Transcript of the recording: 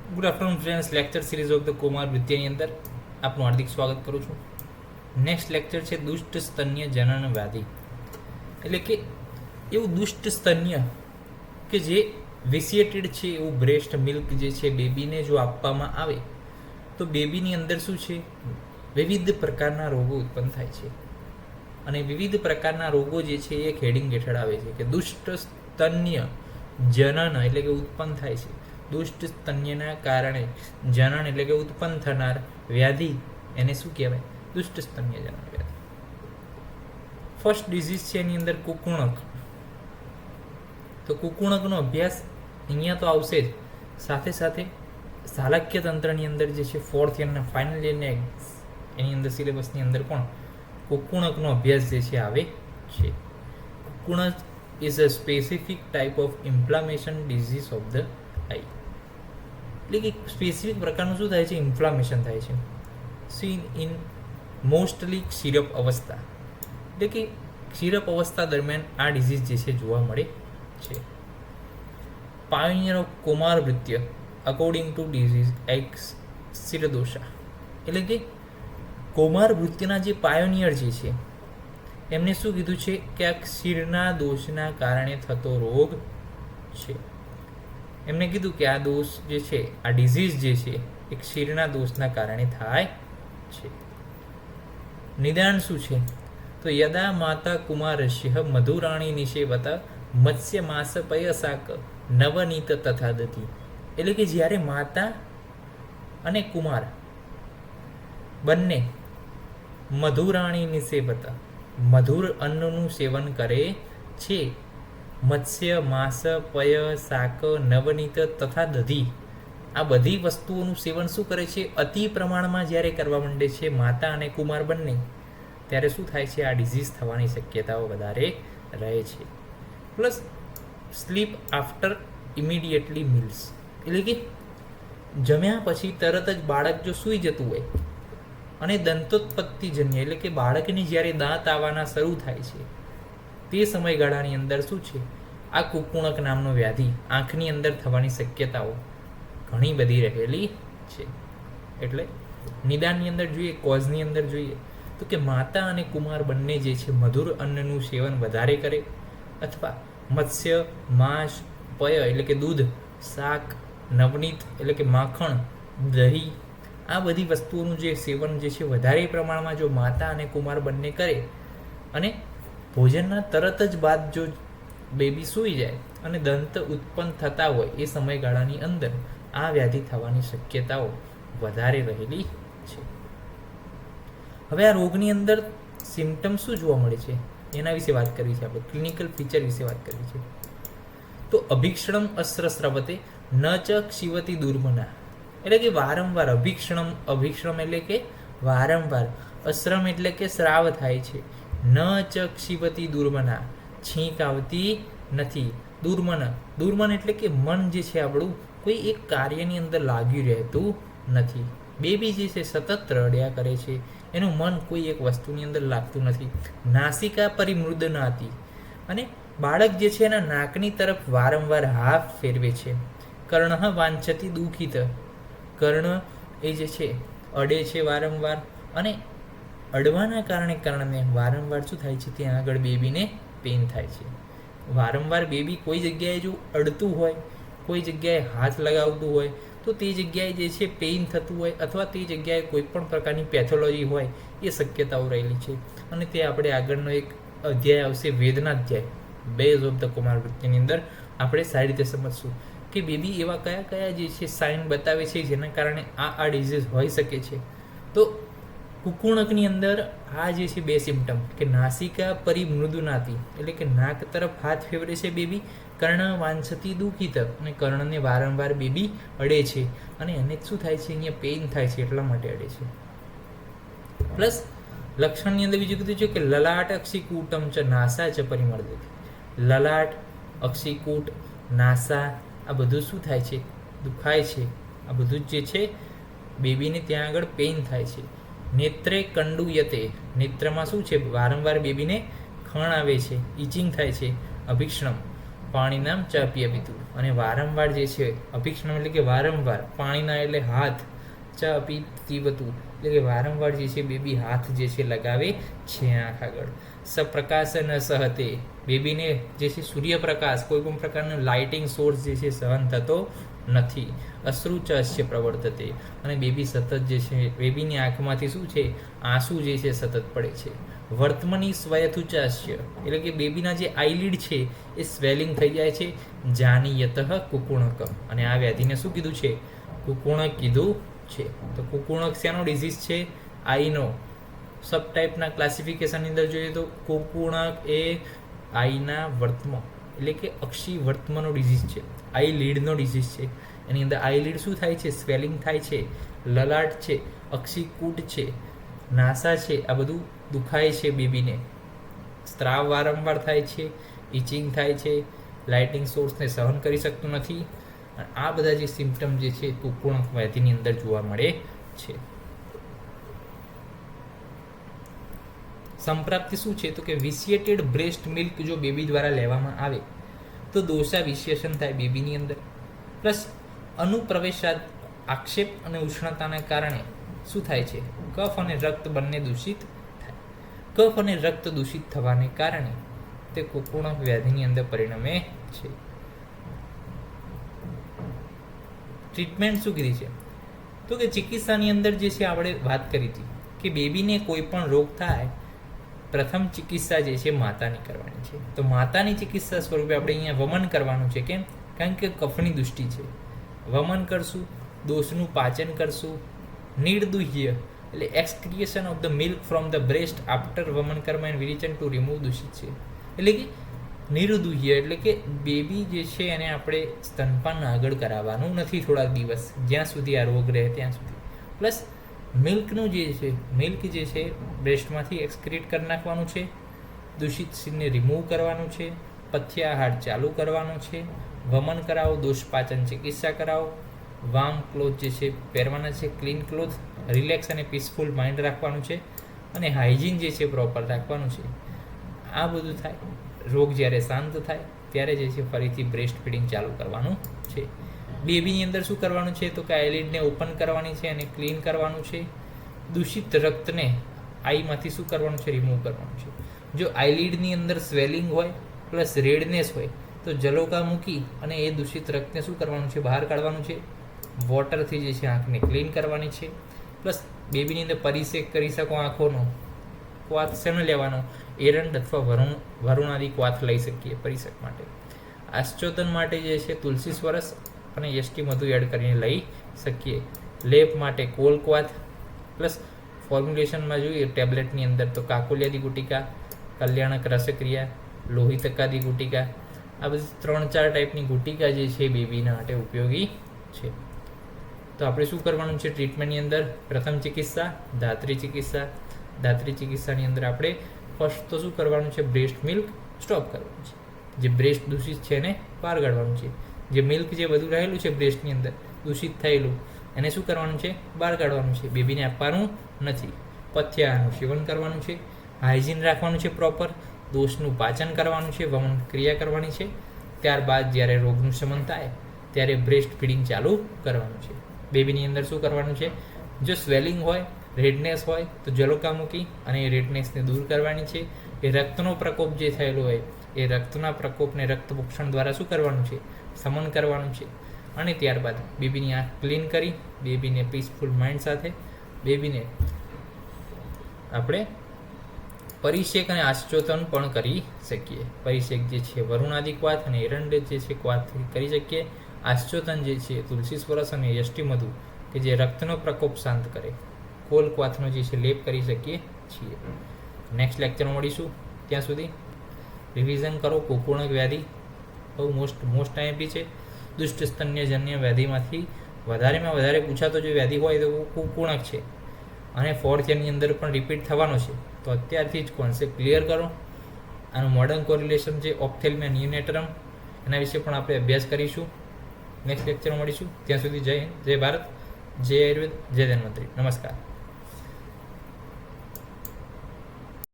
Good afternoon friends, lecture series of the કુમાર વૃત્તિની અંદર આપનું હાર્દિક સ્વાગત કરું છું. નેક્સ્ટ લેક્ચર છે દુષ્ટ સ્તન્ય જનન વ્યાધિ, એટલે કે એવું દુષ્ટ સ્તન્ય કે જે વિસિએટેડ છે એવું બ્રેસ્ટ મિલ્ક જે છે બેબીને જો આપવામાં આવે તો બેબીની અંદર શું છે, વિવિધ પ્રકારના રોગો ઉત્પન્ન થાય છે. અને વિવિધ પ્રકારના રોગો જે છે એ હેડિંગ હેઠળ આવે છે કે દુષ્ટ સ્તન્ય જનન એટલે કે ઉત્પન્ન થાય છે. દુષ્ટ સ્તન્યના કારણે જનન એટલે કે ઉત્પન્ન થનાર વ્યાધિ, એને શું કહેવાય? દુષ્ટ સ્તન્ય જનન વ્યાધિ. ફર્સ્ટ ડિઝીઝ છે એની અંદર કુકુણક. તો કુકુણકનો અભ્યાસ અહીંયા તો આવશે જ, સાથે સાથે શાલાક્ય તંત્રની અંદર જે છે ફોર્થ યરના ફાઇનલ યરના એની અંદર સિલેબસની અંદર પણ કુકુણકનો અભ્યાસ જે છે આવે છે. કુકુણક is a specific type of inflammation disease of the eye. એટલે કે સ્પેસિફિક પ્રકારનું શું થાય છે? ઇન્ફ્લામેશન થાય છે. સીન ઇન મોસ્ટલી ક્ષીરપ અવસ્થા, એટલે કે ક્ષીરપ અવસ્થા દરમિયાન આ ડિઝીઝ જે છે જોવા મળે છે. પાયોનિયર ઓફ કુમાર વૃત્ય અકોર્ડિંગ ટુ ડિઝીઝ એક્સ શિરદોષા, એટલે કે કુમાર વૃત્યના જે પાયોનિયર જે છે એમને શું કીધું છે કે આ ક્ષીરના દોષના કારણે થતો રોગ છે. એમને કીધું કે આ દોષ જે છે, આ ડિઝીઝ જે છે એ ક્ષીરના દોષના કારણે થાય છે. નિદાન શું છે? તો યદા માતા કુમારસ્ય મધુરાણી નિષેવત મત્સ્ય માસ પયસાક નવનીત તથા દતિ, એટલે કે જ્યારે માતા અને કુમાર બંને મધુરાણી નિષેવત મધુર અન્નનું સેવન કરે છે, મત્સ્ય માસ પય શાક નવનીત તથા દધી, આ બધી વસ્તુઓનું સેવન શું કરે છે? અતિ પ્રમાણમાં જ્યારે કરવા માંડે છે માતા અને કુમાર બંને, ત્યારે શું થાય છે? આ ડિઝીઝ થવાની શક્યતાઓ વધારે રહે છે. Plus sleep after immediately meals, એટલે કે જમ્યા પછી તરત જ બાળક જો સૂઈ જતું હોય અને દંતોત્પત્તિજન્ય, એટલે કે બાળકને જ્યારે દાંત આવવાના શરૂ થાય છે તે સમયગાળાની અંદર શું છે? આ કુકુણક નામનો વ્યાધિ આંખની અંદર થવાની શક્યતાઓ ઘણી બધી રહેલી છે. એટલે નિદાનની અંદર જોઈએ, કોઝની અંદર જોઈએ તો કે માતા અને કુમાર બંને જે છે મધુર અન્નનું સેવન વધારે કરે, અથવા મત્સ્ય માંસ પય એટલે કે દૂધ, શાક નવનીત એટલે કે માખણ, દહીં, આ બધી વસ્તુઓનું જે સેવન જે છે વધારે પ્રમાણમાં જો માતા અને કુમાર બંને કરે અને ભોજનના તરત જ બાદ જો બેબી સૂઈ જાય અને દંત ઉત્પન્ન થતા હોય એ સમયગાળાની અંદર આ વ્યાધિ થવાની શક્યતાઓ વધારે રહેલી છે. હવે આ રોગની અંદર સિમ્ટમ શું જોવા મળે છે એના વિશે વાત કરવી છે આપણે, ક્લિનિકલ ફીચર વિશે વાત કરવી છે. તો અભિક્ષણમ અસ્રસ્રવતે ન ચ ક્ષિવતી દુર્મના, એટલે કે વારંવાર અભિક્ષણમ એટલે કે વારંવાર, અશ્રમ એટલે કે સ્રાવ થાય છે, ન ચ ક્ષિવતી દુર્મના, છીંક આવતી નથી, દુર્મન એટલે કે મન જે છે આપણું કોઈ એક કાર્યની અંદર લાગ્યું રહેતું નથી. બેબી જે છે સતત રડ્યા કરે છે, એનું મન કોઈ એક વસ્તુની અંદર લાગતું નથી. નાસિકા પરિમૃદનાતી, અને બાળક જે છે એના નાકની તરફ વારંવાર હાથ ફેરવે છે. કર્ણ વાંછતી દુઃખિત, કર્ણ એ જે છે અડે છે વારંવાર, અને અડવાના કારણે કર્ણને વારંવાર શું થાય છે? ત્યાં આગળ બેબીને પેઇન થાય છે. વારંવાર બેબી કોઈ જગ્યાએ જો અડતું હોય, કોઈ જગ્યાએ હાથ લગાવતું હોય તો તે જગ્યાએ જે છે પેઇન થતું હોય, અથવા તે જગ્યાએ કોઈ પણ પ્રકારની પેથોલોજી હોય એ શક્યતાઓ રહેલી છે. અને તે આપણે આગળનો એક અધ્યાય આવશે વેદના અધ્યાય, બેઝ ઓફ ધ કુમાર વૃત્તિની અંદર આપણે સારી રીતે સમજશું કે બેબી એવા કયા કયા જે છે સાઇન બતાવે છે જેના કારણે આ ડિઝીઝ હોઈ શકે છે. તો કુકુણકની અંદર આ જે છે બે સિમ્ટમ કે નાસિકા પરિમૃદુનાતી, એટલે કે નાક તરફ હાથ ફેરવે છે બેબી, કર્ણ વાંછતી દુઃખિત, અને કર્ણને વારંવાર બેબી અડે છે, અને એને શું થાય છે? અહીંયા પેઇન થાય છે એટલા માટે અડે છે. પ્લસ લક્ષણની અંદર બીજું કીધું છે કે લલાટ અક્ષિકૂટમ ચ નાસા ચ પરિમર્દતી, લલાટ, અક્ષિકૂટ, નાસા, આ બધું શું થાય છે? દુખાય છે. આ બધું જ જે છે બેબીને ત્યાં આગળ પેઇન થાય છે. નેત્રે કંડુયતે, નેત્રમાં શું છે? વારંવાર બેબીને ખણ આવે છે, ઇચિંગ થાય છે. અભિક્ષણમ, પાણીના ચા પીતું. અને વારંવાર જે છે અભિક્ષણમ એટલે કે વારંવાર, પાણીના એટલે હાથ, ચા પીતું એટલે કે વારંવાર જે છે બેબી હાથ જે છે લગાવે છે આંખ આગળ. સપ્રકાશ ન સહતે, બેબીને જે છે સૂર્યપ્રકાશ, કોઈ પણ પ્રકારનો લાઇટિંગ સોર્સ જે છે સહન થતો નથી. અશ્રુ ચ અસ્ય પ્રવર્તતે, અને બેબી સતત જે છે બેબીની આંખમાંથી શું છે આંસુ જે છે સતત પડે છે. વર્તમની સ્વયથુ ચ અસ્ય, એટલે કે બેબીના જે આઈલીડ છે એ સ્વેલિંગ થઈ જાય છે. જાનીયતઃ કુકુણક, અને આ વ્યાધિને શું કીધું છે કુકુણક કીધું છે. તો કુકુણક શેનો ડિઝીઝ છે આઈનો. સબ ટાઈપના ક્લાસિફિકેશનની અંદર જોઈએ તો કુકુણક એ આઈના વર્તમ એટલે કે અક્ષી વર્તમનો ડિઝીઝ છે, આઈ લીડનો ડિઝીઝ છે. એની અંદર આઈ લીડ શું થાય છે સ્વેલિંગ થાય છે, લલાટ છે, અક્ષીકૂટ છે, નાસા છે, આ બધું દુખાય છે બેબીને. સ્ત્રાવ વારંવાર થાય છે, ઇચિંગ થાય છે, લાઇટિંગ સોર્સને સહન કરી શકતું નથી. આ બધા જે સિમ્પટમ જે છે કુકુણક વ્યાધિની અંદર જોવા મળે છે. સંપ્રાપ્તિ શું છે તો કે વિશિએટેડ બ્રેસ્ટ મિલ્ક જો બેબી દ્વારા લેવામાં આવે તો દોષા વિશેષણ થાય બેબીની અંદર. પ્લસ અનુપ્રવેશાદ આક્ષેપ અને ઉષ્ણતાના કારણે શું થાય છે કફ અને રક્ત બંને દૂષિત થાય. કફ અને રક્ત દૂષિત થવાને કારણે તે કુકુણક વ્યાધિની અંદર પરિણમે છે. ટ્રીટમેન્ટ શું કીધી છે તો કે ચિકિત્સાની અંદર જે છે આપણે વાત કરી હતી કે બેબીને કોઈ પણ રોગ થાય પ્રથમ ચિકિત્સા જે છે માતાની કરવાની છે. તો માતાની ચિકિત્સા સ્વરૂપે આપણે અહીંયા વમન કરવાનું છે. કેમ? કારણ કે કફની દૃષ્ટિ છે. વમન કરશું, દોષનું પાચન કરશું. નિર્દુહ્ય એટલે excretion of the milk from the breast after વમન કર્મ એન્ડ વિરેચન ટુ રિમૂવ દૂષિત છે. એટલે કે નિરુદુહ્ય એટલે કે બેબી જે છે એને આપણે સ્તનપાન આગળ કરાવવાનું નથી થોડાક દિવસ, જ્યાં સુધી આ રોગ રહે ત્યાં સુધી. પ્લસ મિલ્કનું જે છે મિલ્ક જે છે બ્રેસ્ટમાંથી એક્સક્રીટ કરી નાખવાનું છે, દૂષિત સીનને રિમૂવ કરવાનું છે, પથ્યાહાર ચાલુ કરવાનો છે, વમન કરાવો, દોષ પાચન ચિકિત્સા કરાવો, વાર્મ ક્લોથ જે છે પહેરવાના છે, ક્લીન ક્લોથ, રિલેક્સ અને પીસફુલ માઇન્ડ રાખવાનું છે, અને હાઇજીન જે છે પ્રોપર રાખવાનું છે. આ બધું થાય. રોગ જ્યારે શાંત થાય ત્યારે જે છે ફરીથી બ્રેસ્ટ ફીડિંગ ચાલુ કરવાનું છે. બેબીની અંદર શું કરવાનું છે તો કે આઈલિડને ઓપન કરવાની છે અને ક્લીન કરવાનું છે. દૂષિત રક્તને આઈમાંથી શું કરવાનું છે રિમૂવ કરવાનું છે. જો આઈલિડની અંદર સ્વેલિંગ હોય પ્લસ રેડનેસ હોય તો જલોકા મૂકી અને એ દૂષિત રક્તને શું કરવાનું છે બહાર કાઢવાનું છે. વોટરથી જે છે આંખને ક્લીન કરવાની છે. પ્લસ બેબીની અંદર પરિશેક કરી શકો આંખોનો. ક્વાથ શેનો લેવાનો? એરંડ અથવા વરુણાદી ક્વાથ લઈ શકીએ પરિશેક માટે. આશ્ચોદન માટે જે છે તુલસી સ્વરસ અને યષ્ટિ મધુ એડ કરીને લઈ શકીએ. લેપ માટે કોલ ક્વાથ. પ્લસ ફોર્મ્યુલેશનમાં જોઈએ ટેબ્લેટની અંદર તો કાકોલિયાદી ગુટિકા, કલ્યાણક રસક્રિયા, લોહિતકાદી ગુટિકા, આ બધી 3-4 ટાઈપની ગુટિકા જે છે બેબીના માટે ઉપયોગી છે. તો આપણે શું કરવાનું છે ટ્રીટમેન્ટની અંદર? પ્રથમ ચિકિત્સા ધાત્રી ચિકિત્સા. ધાત્રી ચિકિત્સાની અંદર આપણે ફર્સ્ટ તો શું કરવાનું છે બ્રેસ્ટ મિલ્ક સ્ટોપ કરવાનું છે. જે બ્રેસ્ટ દૂષિત છે એને બહાર કાઢવાનું છે. જે મિલ્ક જે બધું રહેલું છે બ્રેસ્ટની અંદર દૂષિત થયેલું એને શું કરવાનું છે બહાર કાઢવાનું છે. બેબીને આપવાનું નથી. પથ્યાનું સેવન કરવાનું છે. હાઇજીન રાખવાનું છે પ્રોપર. દોષનું પાચન કરવાનું છે. વમન ક્રિયા કરવાની છે. ત્યારબાદ જ્યારે રોગનું શમન થાય ત્યારે બ્રેસ્ટ ફીડિંગ ચાલુ કરવાનું છે. બેબીની અંદર શું કરવાનું છે? જો સ્વેલિંગ હોય, રેડનેસ હોય તો જલોકા મૂકી અને એ રેડનેસને દૂર કરવાની છે. એ રક્તનો પ્રકોપ જે થયેલો હોય એ રક્તના પ્રકોપને રક્તપોષણ દ્વારા શું કરવાનું છે શમન કરવાનું છે. અને ત્યારબાદ બેબીની આંખ ક્લીન કરી બેબીને પીસફુલ માઇન્ડ સાથે બેબીને આપણે પરિશેક અને આશ્ચોતન પણ કરી શકીએ. પરિશેક જે છે વરુણાદી ક્વાથ અને એરંડ જે છે ક્વાથ કરી શકીએ. આશ્ચોતન જે છે તુલસી સ્વરસ અને યષ્ટિ મધુ કે જે રક્તનો પ્રકોપ શાંત કરે. કોલ ક્વાથનો જે છે લેપ કરી શકીએ છીએ. નેક્સ્ટ લેક્ચરમાં મળીશું. ત્યાં સુધી રિવિઝન કરો. કુકુણક વ્યાધિ બહુ મોસ્ટ આઈએમપી છે. દુષ્ટ સ્તન્યજન્ય વ્યાધિમાંથી વધારેમાં વધારે પૂછાતો જો વ્યાધિ હોય તો કુકુણક છે. અને 4th યરની અંદર પણ રિપીટ થવાનો છે. તો અત્યારથી જ કોન્સેપ્ટ ક્લિયર કરો. આનું મોડર્ન કોરિલેશન છે ઓપ્થેલ્મિયા નિયોનેટરમ, એના વિશે પણ આપણે અભ્યાસ કરીશું. નેક્સ્ટ લેક્ચરમાં મળીશું. ત્યાં સુધી જય હિન્દ, જય ભારત, જય આયુર્વેદ, જય ધન્વંતરી. નમસ્કાર.